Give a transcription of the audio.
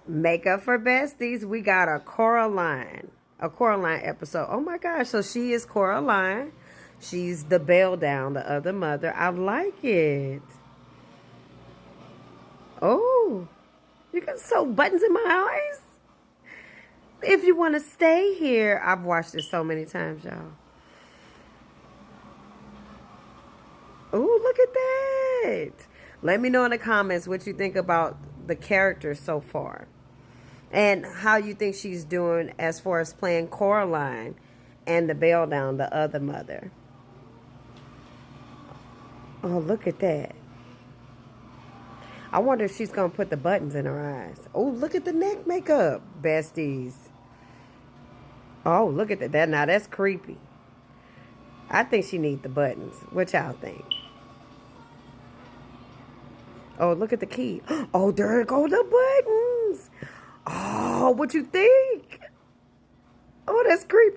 Makeup for besties. We got a Coraline. A Coraline episode. Oh my gosh. So she is Coraline. She's the bell down, the other mother. I like it. Oh, you can sew buttons in my eyes. If you want to stay here, I've watched it so many times, y'all. Oh, look at that. Let me know in the comments what you think about the characters so far. And how you think she's doing as far as playing Coraline and the bell down, the other mother. Oh, look at that. I wonder if she's going to put the buttons in her eyes. Oh, look at the neck makeup, besties. Oh, look at that. Now, that's creepy. I think she needs the buttons. What y'all think? Oh, look at the key. Oh, there go the buttons. Oh, what you think? Oh, that's creepy.